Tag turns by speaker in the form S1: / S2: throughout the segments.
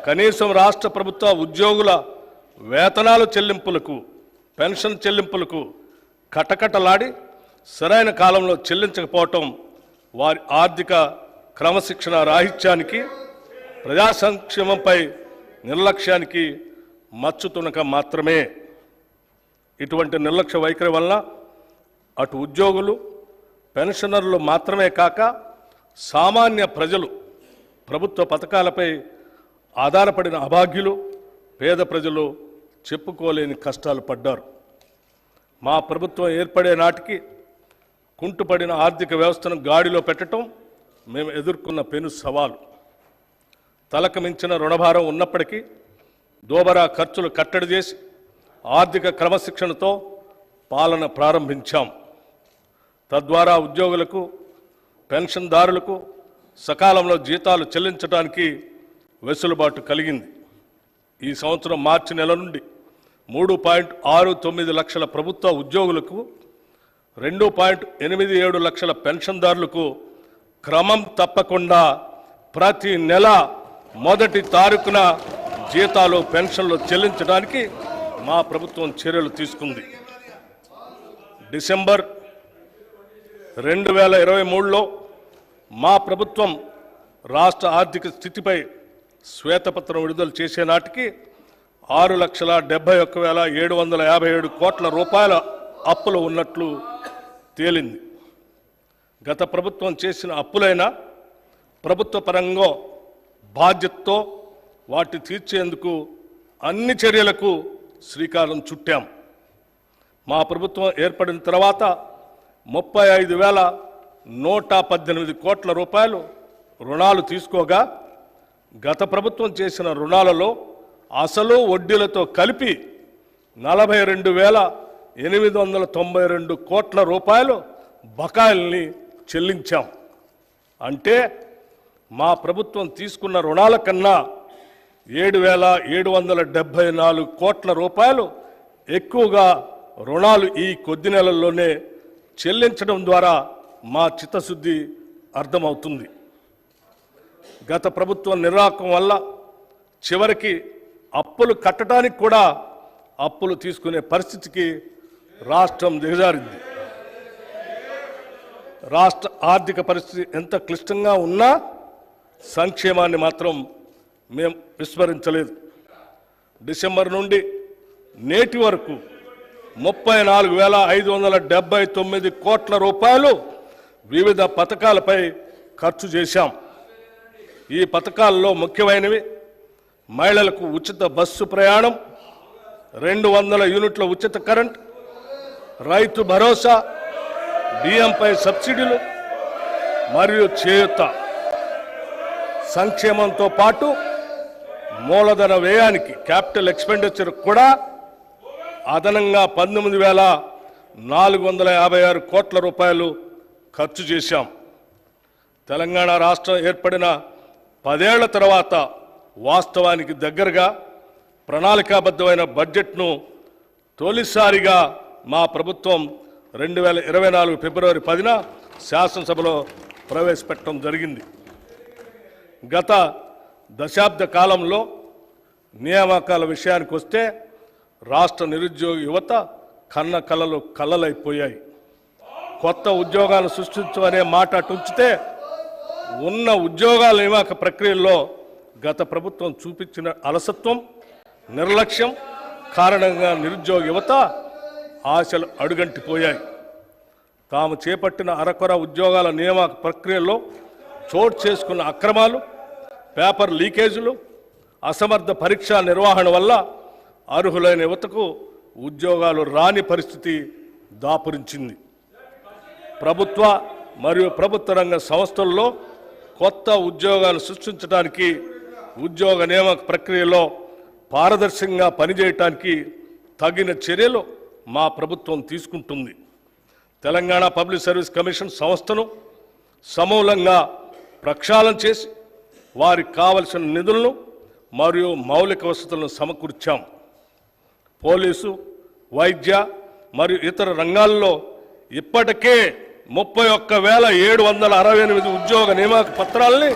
S1: కనీసం రాష్ట్ర ప్రభుత్వ ఉద్యోగుల వేతనాల చెల్లింపులకు, పెన్షన్ చెల్లింపులకు కటకటలాడి సరైన కాలంలో చెల్లించకపోవటం వారి ఆర్థిక క్రమశిక్షణ రాహిత్యానికి, ప్రజా సంక్షేమంపై నిర్లక్ష్యానికి మచ్చుతునక మాత్రమే. ఇటువంటి నిర్లక్ష్య వైఖరి వలన అటు ఉద్యోగులు, పెన్షనర్లు మాత్రమే కాక సామాన్య ప్రజలు, ప్రభుత్వ పథకాలపై ఆధారపడిన అభాగ్యులు, పేద ప్రజలు చెప్పుకోలేని కష్టాలు పడ్డారు. మా ప్రభుత్వం ఏర్పడే నాటికి కుంటుపడిన ఆర్థిక వ్యవస్థను గాడిలో పెట్టడం మేము ఎదుర్కొన్న పెను సవాలు. తలకు మించిన రుణభారం ఉన్నప్పటికీ దోబరా ఖర్చులు కట్టడి చేసి ఆర్థిక క్రమశిక్షణతో పాలన ప్రారంభించాం. తద్వారా ఉద్యోగులకు, పెన్షన్దారులకు సకాలంలో జీతాలు చెల్లించడానికి వెసులుబాటు కలిగింది. ఈ సంవత్సరం మార్చి నెల నుండి 3.69 లక్షల ప్రభుత్వ ఉద్యోగులకు, 2.87 లక్షల పెన్షన్దారులకు క్రమం తప్పకుండా ప్రతి నెల మొదటి తారీఖున జీతాలు, పెన్షన్లు చెల్లించడానికి మా ప్రభుత్వం చర్యలు తీసుకుంది. డిసెంబర్ 2023లో మా ప్రభుత్వం రాష్ట్ర ఆర్థిక స్థితిపై శ్వేతపత్రం విడుదల చేసే నాటికి 6,71,757 కోట్ల రూపాయల అప్పులు ఉన్నట్లు తేలింది. గత ప్రభుత్వం చేసిన అప్పులైనా ప్రభుత్వ పరంగా బాధ్యతతో వాటి తీర్చేందుకు అన్ని చర్యలకు శ్రీకారం చుట్టాం. మా ప్రభుత్వం ఏర్పడిన తర్వాత 35,118 కోట్ల రూపాయలు రుణాలు తీసుకోగా, గత ప్రభుత్వం చేసిన రుణాలలో అసలు వడ్డీలతో కలిపి 42,892 కోట్ల రూపాయలు బకాయిల్ని చెల్లించాం. అంటే మా ప్రభుత్వం తీసుకున్న రుణాల కన్నా 7,774 కోట్ల రూపాయలు ఎక్కువగా రుణాలు ఈ కొద్ది నెలల్లోనే చెల్లించడం ద్వారా మా చిత్తశుద్ధి అర్థమవుతుంది. గత ప్రభుత్వం నిర్వాహకం వల్ల చివరికి అప్పులు కట్టడానికి కూడా అప్పులు తీసుకునే పరిస్థితికి రాష్ట్రం దిగజారింది. రాష్ట్ర ఆర్థిక పరిస్థితి ఎంత క్లిష్టంగా ఉన్నా సంక్షేమాన్ని మాత్రం మేము విస్మరించలేదు. డిసెంబర్ నుండి నేటి వరకు 34,579 కోట్ల రూపాయలు వివిధ పథకాలపై ఖర్చు చేశాం. ఈ పథకాల్లో ముఖ్యమైనవి మహిళలకు ఉచిత బస్సు ప్రయాణం, 200 యూనిట్ల ఉచిత కరెంట్, రైతు భరోసా, బియ్యంపై సబ్సిడీలు మరియు చేయూత. సంక్షేమంతో పాటు మూలధన వ్యయానికి, క్యాపిటల్ ఎక్స్పెండిచర్ కూడా అదనంగా 19,456 కోట్ల రూపాయలు ఖర్చు చేశాం. తెలంగాణ రాష్ట్రం ఏర్పడిన 10 ఏళ్ల తర్వాత వాస్తవానికి దగ్గరగా ప్రణాళికాబద్ధమైన బడ్జెట్ను తొలిసారిగా మా ప్రభుత్వం 2024 ఫిబ్రవరి 10న శాసనసభలో ప్రవేశపెట్టడం జరిగింది. గత దశాబ్ద కాలంలో నియామకాల విషయానికి వస్తే రాష్ట్ర నిరుద్యోగ యువత కన్న కలలు కలలైపోయాయి. కొత్త ఉద్యోగాలు సృష్టించమనే మాట అటుంచితే ఉన్న ఉద్యోగాల నియామక ప్రక్రియల్లో గత ప్రభుత్వం చూపించిన అలసత్వం, నిర్లక్ష్యం కారణంగా నిరుద్యోగ యువత ఆశలు అడుగంటిపోయాయి. తాము చేపట్టిన అరకొర ఉద్యోగాల నియామక ప్రక్రియల్లో చోటు చేసుకున్న అక్రమాలు, పేపర్ లీకేజీలు, అసమర్థ పరీక్షా నిర్వహణ వల్ల అర్హులైన యువతకు ఉద్యోగాలు రాని పరిస్థితి దాపురించింది. ప్రభుత్వ మరియు ప్రభుత్వ రంగ సంస్థల్లో కొత్త ఉద్యోగాలు సృష్టించడానికి, ఉద్యోగ నియామక ప్రక్రియలో పారదర్శకంగా పనిచేయటానికి తగిన చర్యలు మా ప్రభుత్వం తీసుకుంటుంది. తెలంగాణ పబ్లిక్ సర్వీస్ కమిషన్ సంస్థను సమూలంగా ప్రక్షాళన చేసి వారికి కావలసిన నిధులను మరియు మౌలిక వసతులను సమకూర్చాం. పోలీసు, వైద్య మరియు ఇతర రంగాల్లో ఇప్పటికే 31,768 ఉద్యోగ నియామక పత్రాలని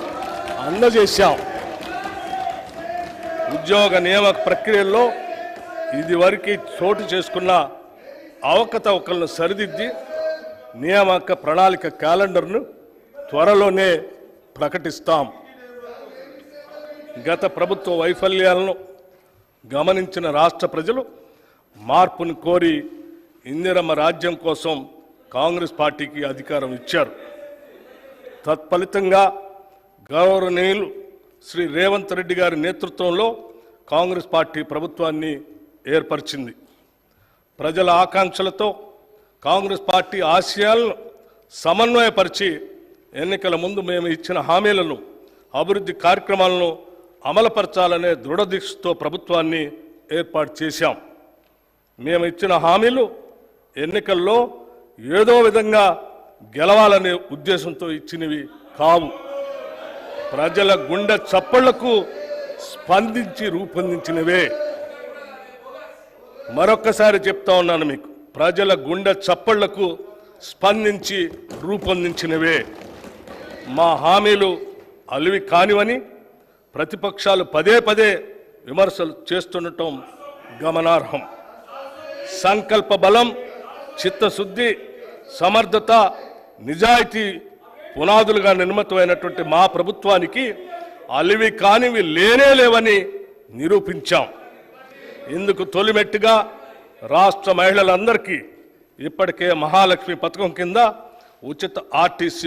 S1: అందజేశాం. ఉద్యోగ నియామక ప్రక్రియల్లో ఇదివరకు చోటు చేసుకున్న అవకతవకలను సరిదిద్ది నియామక ప్రణాళిక క్యాలెండర్ను త్వరలోనే ప్రకటిస్తాం. గత ప్రభుత్వ వైఫల్యాలను గమనించిన రాష్ట్ర ప్రజలు మార్పును కోరి ఇందిరమ్మ రాజ్యం కోసం కాంగ్రెస్ పార్టీకి అధికారం ఇచ్చారు. తత్ఫలితంగా గౌరవనీయులు శ్రీ రేవంత్ రెడ్డి గారి నేతృత్వంలో కాంగ్రెస్ పార్టీ ప్రభుత్వాన్ని ఏర్పరిచింది. ప్రజల ఆకాంక్షలతో కాంగ్రెస్ పార్టీ ఆశయాలను సమన్వయపరిచి ఎన్నికల ముందు మేము ఇచ్చిన హామీలను, అభివృద్ధి కార్యక్రమాలను అమలుపరచాలనే దృఢదీక్షతో ప్రభుత్వాన్ని ఏర్పాటు చేశాం. మేము ఇచ్చిన హామీలు ఎన్నికల్లో ఏదో విధంగా గెలవాలనే ఉద్దేశంతో ఇచ్చినవి కావు. ప్రజల గుండె చప్పళ్లకు స్పందించి రూపొందించినవే. మరొక్కసారి చెప్తా ఉన్నాను మీకు, ప్రజల గుండె చప్పళ్లకు స్పందించి రూపొందించినవే. మా హామీలు అలివి కానివని ప్రతిపక్షాలు పదే పదే విమర్శలు చేస్తుండటం గమనార్హం. సంకల్ప బలం, చిత్తశుద్ధి, సమర్థత, నిజాయితీ పునాదులుగా నిర్మితమైనటువంటి మా ప్రభుత్వానికి అలివి కానివి లేవని నిరూపించాం. ఇందుకు తొలిమెట్టుగా రాష్ట్ర మహిళలందరికీ ఇప్పటికే మహాలక్ష్మి పథకం కింద ఉచిత ఆర్టీసీ